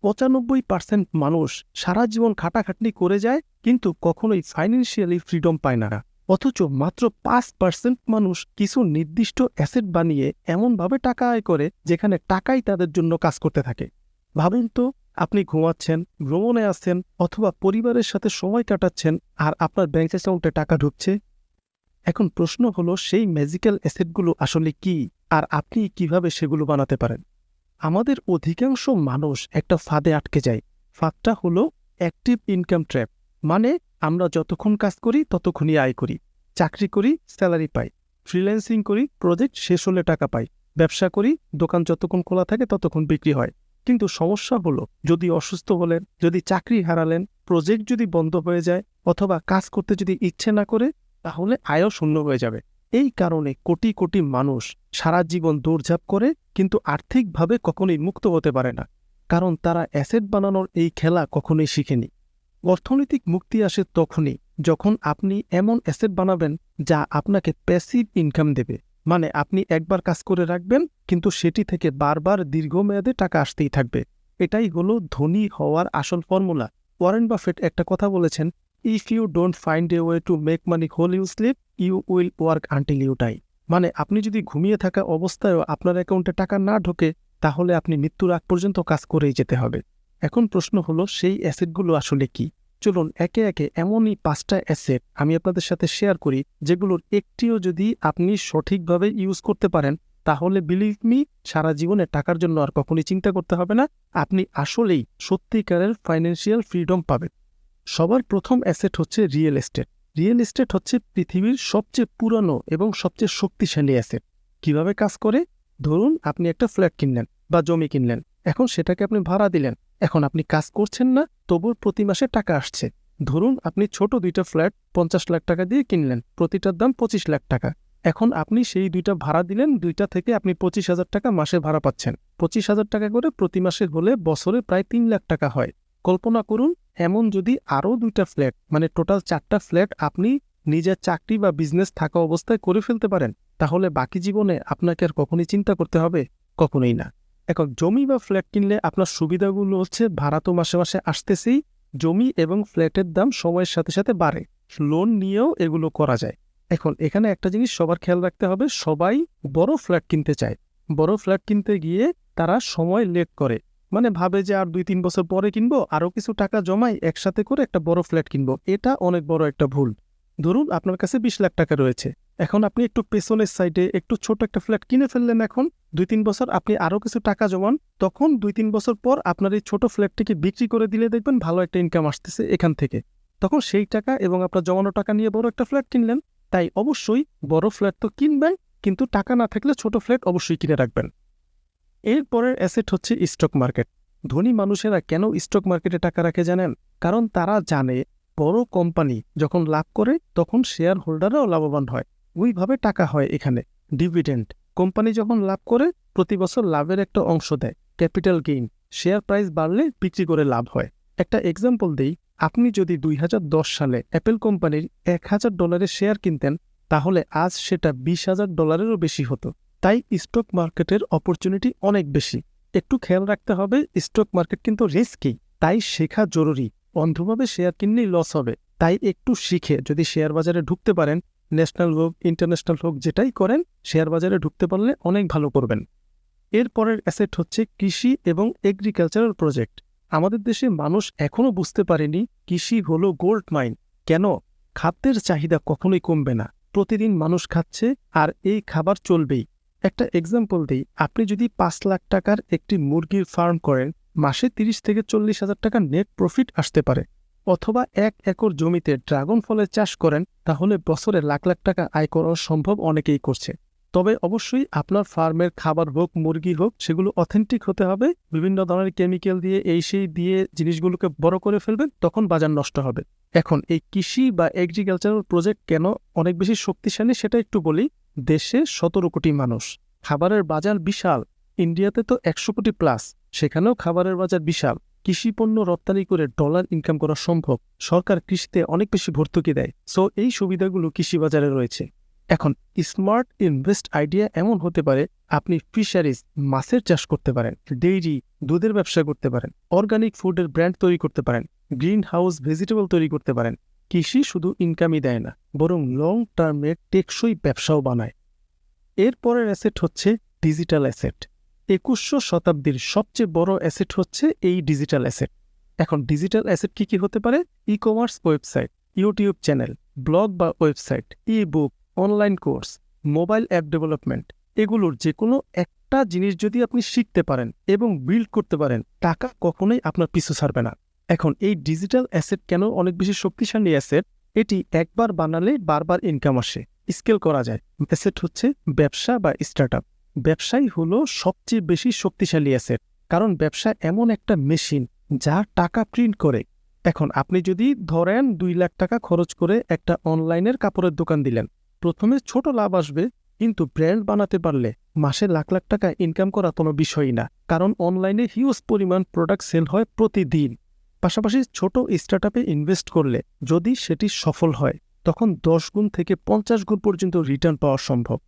95% মানুষ সারা জীবন খাটাখাটনি করে যায় কিন্তু কখনোই ফাইন্যান্সিয়ালি ফ্রিডম পায় না। অথচ মাত্র 5% মানুষ কিছু নির্দিষ্ট অ্যাসেট বানিয়ে এমনভাবে টাকা আয় করে যেখানে টাকাই তাদের জন্য কাজ করতে থাকে। ভাবুন তো, আপনি ঘুমাচ্ছেন, ভ্রমণে আছেন অথবা পরিবারের সাথে সময় কাটাচ্ছেন আর আপনার ব্যাংক অ্যাকাউন্টে টাকা ঢুকছে। এখন প্রশ্ন হলো, সেই ম্যাজিক্যাল অ্যাসেটগুলো আসলে কি আর আপনি কিভাবে সেগুলো বানাতে পারেন? আমাদের অধিকাংশ মানুষ একটা ফাঁদে আটকে যায়। ফাঁদটা হলো অ্যাক্টিভ ইনকাম ট্র্যাপ। মানে আমরা যতক্ষণ কাজ করি ততক্ষণই আয় করি, চাকরি করি স্যালারি পাই, ফ্রিল্যান্সিং করি প্রজেক্ট শেষ হলে টাকা পাই, ব্যবসা করি দোকান যতক্ষণ খোলা থাকে ততক্ষণ বিক্রি হয়। কিন্তু সমস্যা হলো, যদি অসুস্থ হলেন, যদি চাকরি হারালেন, প্রজেক্ট যদি বন্ধ হয়ে যায় অথবা কাজ করতে যদি ইচ্ছে না করে, তাহলে আয়ও শূন্য হয়ে যাবে। এই কারণে কোটি কোটি মানুষ সারা জীবন দৌড়ঝাঁপ করে কিন্তু আর্থিকভাবে কখনোই মুক্ত হতে পারে না, কারণ তারা অ্যাসেট বানানোর এই খেলা কখনোই শিখেনি। অর্থনৈতিক মুক্তি আসে তখনই যখন আপনি এমন অ্যাসেট বানাবেন যা আপনাকে প্যাসিভ ইনকাম দেবে। মানে আপনি একবার কাজ করে রাখবেন কিন্তু সেটি থেকে বারবার দীর্ঘমেয়াদে টাকা আসতেই থাকবে। এটাই হলো ধনী হওয়ার আসল ফর্মুলা। ওয়ারেন বাফেট একটা কথা বলেছেন, if you don't find a way to make money while you sleep, you will work until you die. মানে আপনি যদি ঘুমিয়ে থাকা অবস্থায়ও আপনার অ্যাকাউন্টে টাকা না ঢোকে, তাহলে আপনি মৃত্যুর আগ পর্যন্ত কাজ করেই যেতে হবে। এখন প্রশ্ন হলো, সেই অ্যাসেটগুলো আসলে কি? চলুন একে একে এমনই 5টা অ্যাসেট আমি আপনাদের সাথে শেয়ার করি, যেগুলোর একটিও যদি আপনি সঠিকভাবে ইউজ করতে পারেন, তাহলে বিলিভ মি, সারা জীবনে টাকার জন্য আর কখনোই চিন্তা করতে হবে না। আপনি আসলেই সত্যিকারের ফাইন্যান্সিয়াল ফ্রিডম পাবেন। সবার প্রথম অ্যাসেট হচ্ছে রিয়েল এস্টেট। রিয়েল এস্টেট হচ্ছে পৃথিবীর সবচেয়ে পুরানো এবং সবচেয়ে শক্তিশালী অ্যাসেট। কিভাবে কাজ করে? ধরুন আপনি একটা ফ্ল্যাট কিনলেন বা জমি কিনলেন, এখন সেটাকে আপনি ভাড়া দিলেন। এখন আপনি কাজ করছেন না, তবুও প্রতি মাসে টাকা আসছে। ধরুন আপনি ছোট 2টা ফ্ল্যাট 50 লাখ টাকা দিয়ে কিনলেন, প্রতিটার দাম 25 লাখ টাকা। এখন আপনি সেই 2টা ভাড়া দিলেন, 2টা থেকে আপনি 25,000 টাকা মাসে ভাড়া পাচ্ছেন। 25,000 টাকা করে প্রতি মাসে হলে বছরে প্রায় 3 লাখ টাকা হয়। কল্পনা করুন, এমন যদি আরও 2টা ফ্ল্যাট, মানে টোটাল 4টা ফ্ল্যাট আপনি নিজের চাকরি বা বিজনেস থাকা অবস্থায় করে ফেলতে পারেন, তাহলে বাকি জীবনে আপনাকে আর কখনোই চিন্তা করতে হবে? কখনোই না। এখন জমি বা ফ্ল্যাট কিনলে আপনার সুবিধাগুলো হচ্ছে, ভাড়া তো মাসে মাসে আসতেছেই, জমি এবং ফ্ল্যাটের দাম সময়ের সাথে সাথে বাড়ে, লোন নিয়েও এগুলো করা যায়। এখন এখানে একটা জিনিস সবার খেয়াল রাখতে হবে, সবাই বড় ফ্ল্যাট কিনতে চায়। বড় ফ্ল্যাট কিনতে গিয়ে তারা সময় লেট করে, মানে ভাবে যে আর 2-3 বছর পরে কিনবো, আরও কিছু টাকা জমাই একসাথে করে একটা বড় ফ্ল্যাট কিনবো। এটা অনেক বড় একটা ভুল। ধরুন আপনার কাছে 20 লাখ টাকা রয়েছে, এখন আপনি একটু পেছনের সাইডে একটু ছোট একটা ফ্ল্যাট কিনে ফেললেন। এখন 2-3 বছর আপনি আরও কিছু টাকা জমান, তখন 2-3 বছর পর আপনার এই ছোট ফ্ল্যাটটিকে বিক্রি করে দিলে দেখবেন ভালো একটা ইনকাম আসতেছে এখান থেকে। তখন সেই টাকা এবং আপনার জমানো টাকা নিয়ে বড় একটা ফ্ল্যাট কিনলেন। তাই অবশ্যই বড় ফ্ল্যাট তো কিনবেন, কিন্তু টাকা না থাকলে ছোট ফ্ল্যাট অবশ্যই কিনে রাখবেন। এরপরের অ্যাসেট হচ্ছে স্টক মার্কেট। ধনী মানুষেরা কেন স্টক মার্কেটে টাকা রাখে জানেন? কারণ তারা জানে বড় কোম্পানি যখন লাভ করে তখন শেয়ার হোল্ডাররাও লাভবান হয়। ওইভাবে টাকা হয় এখানে। ডিভিডেন্ড, কোম্পানি যখন লাভ করে প্রতি বছর লাভের একটা অংশ দেয়। ক্যাপিটাল গেইন, শেয়ার প্রাইস বাড়লে বিক্রি করে লাভ হয়। একটা এক্সাম্পল দেই, আপনি যদি 2010 সালে অ্যাপেল কোম্পানির $1,000 শেয়ার কিনতেন, তাহলে আজ সেটা $20,000-এরও বেশি হতো। তাই স্টক মার্কেটের অপরচুনিটি অনেক বেশি। একটু খেয়াল রাখতে হবে, স্টক মার্কেট কিন্তু রিস্কি, তাই শেখা জরুরি। অন্ধভাবে শেয়ার কিনলেই লস হবে। তাই একটু শিখে যদি শেয়ার বাজারে ঢুকতে পারেন, ন্যাশনাল হোক ইন্টারন্যাশনাল হোক যেটাই করেন, শেয়ার বাজারে ঢুকতে পারলে অনেক ভালো করবেন। এরপরের অ্যাসেট হচ্ছে কৃষি এবং এগ্রিকালচারাল প্রজেক্ট। আমাদের দেশে মানুষ এখনও বুঝতে পারেনি কৃষি হলো গোল্ড মাইন। কেন? খাদ্যের চাহিদা কখনোই কমবে না, প্রতিদিন মানুষ খাচ্ছে আর এই খাবার চলবেই। একটা এক্সাম্পল দিই, আপনি যদি 5 লাখ টাকার একটি মুরগির ফার্ম করেন, মাসে 30 থেকে 40,000 টাকা নেট প্রফিট আসতে পারে। অথবা 1 একর জমিতে ড্রাগন ফলের চাষ করেন, তাহলে বছরে লাখ লাখ টাকা আয় করা সম্ভব, অনেকেই করছে। তবে অবশ্যই আপনার ফার্মের খাবার হোক মুরগি হোক, সেগুলো অথেন্টিক হতে হবে। বিভিন্ন ধরনের কেমিক্যাল দিয়ে এই সেই দিয়ে জিনিসগুলোকে বড় করে ফেলবেন, তখন বাজার নষ্ট হবে। এখন এই কৃষি বা এগ্রিকালচারাল প্রজেক্ট কেন অনেক বেশি শক্তিশালী সেটা একটু বলি। দেশে 17 কোটি মানুষ, খাবারের বাজার বিশাল। ইন্ডিয়াতে তো 100 কোটি প্লাস, সেখানেও খাবারের বাজার বিশাল। কৃষি পণ্য রপ্তানি করে ডলার ইনকাম করা সম্ভব। সরকার কৃষিতে অনেক বেশি ভর্তুকি দেয়। সো এই সুবিধাগুলো কৃষি বাজারে রয়েছে। এখন স্মার্ট ইনভেস্ট আইডিয়া এমন হতে পারে, আপনি ফিশারিজ মাছের চাষ করতে পারেন, ডেইরি দুধের ব্যবসা করতে পারেন, অর্গানিক ফুডের ব্র্যান্ড তৈরি করতে পারেন, গ্রিন হাউস ভেজিটেবল তৈরি করতে পারেন। কৃষি শুধু ইনকামই দেয় না, বরং লং টার্মে টেকসই ব্যবসাও বানায়। এরপরের অ্যাসেট হচ্ছে ডিজিটাল অ্যাসেট। 21শো শতাব্দীর সবচেয়ে বড় অ্যাসেট হচ্ছে এই ডিজিটাল অ্যাসেট। এখন ডিজিটাল অ্যাসেট কি কি হতে পারে? E commerce website, YouTube channel, blog বা website, e book, online course, mobile app development. এগুলোর যে কোনো একটা জিনিস যদি আপনি শিখতে পারেন এবং বিল্ড করতে পারেন, টাকা কখনোই আপনার পিছু ছাড়বে না। এখন এই ডিজিটাল অ্যাসেট কেন অনেক বেশি শক্তিশালী অ্যাসেট? এটি একবার বানালে বারবার ইনকাম আসে, স্কেল করা যায়। অ্যাসেট হচ্ছে ব্যবসা বা স্টার্টআপ। ব্যবসাই হলো সবচেয়ে বেশি শক্তিশালী অ্যাসেট, কারণ ব্যবসা এমন একটা মেশিন যা টাকা প্রিন্ট করে। এখন আপনি যদি ধরেন 2 লাখ টাকা খরচ করে একটা অনলাইনের কাপড়ের দোকান দিলেন, প্রথমে ছোট লাভ আসবে, কিন্তু ব্র্যান্ড বানাতে পারলে মাসে লাখ লাখ টাকা ইনকাম করা কোনো বিষয়ই না, কারণ অনলাইনে হিউজ পরিমাণ প্রোডাক্ট সেল হয় প্রতিদিন। পাশাপাশি ছোট স্টার্টআপে ইনভেস্ট করলে যদি সেটি সফল হয়, তখন 10 গুণ থেকে 50 গুণ পর্যন্ত রিটার্ন পাওয়া সম্ভব।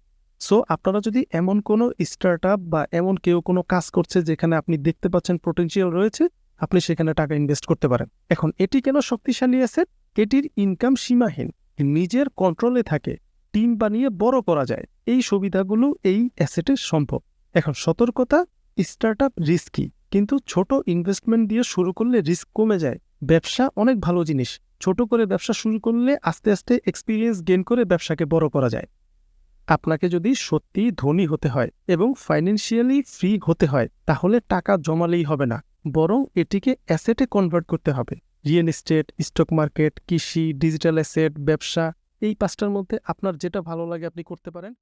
সো আপনারা যদি এমন কোনো স্টার্টআপ বা এমন কেউ কোনো কাজ করছে যেখানে আপনি দেখতে পাচ্ছেন পোটেনশিয়াল রয়েছে, আপনি সেখানে টাকা ইনভেস্ট করতে পারেন। এখন এটি কেন শক্তিশালী অ্যাসেট? এটির ইনকাম সীমাহীন, নিজের কন্ট্রোলে থাকে, টিম বানিয়ে বড় করা যায়। এই সুবিধাগুলো এই অ্যাসেটে সম্ভব। এখন সতর্কতা, স্টার্টআপ রিস্কি, কিন্তু ছোট ইনভেস্টমেন্ট দিয়ে শুরু করলে রিস্ক কমে যায়। ব্যবসা অনেক ভালো জিনিস, ছোট করে ব্যবসা শুরু করলে আস্তে আস্তে এক্সপিরিয়েন্স গেইন করে ব্যবসাকে বড় করা যায়। আপনাকে যদি সত্যি ধনী হতে হয় এবং ফাইন্যান্সিয়ালি ফ্রি হতে হয়, তাহলে টাকা জমালেই হবে না, বরং এটিকে অ্যাসেটে কনভার্ট করতে হবে। রিয়েল এস্টেট, স্টক মার্কেট, কৃষি, ডিজিটাল অ্যাসেট, ব্যবসা, এই 5টার মধ্যে আপনার যেটা ভালো লাগে আপনি করতে পারেন।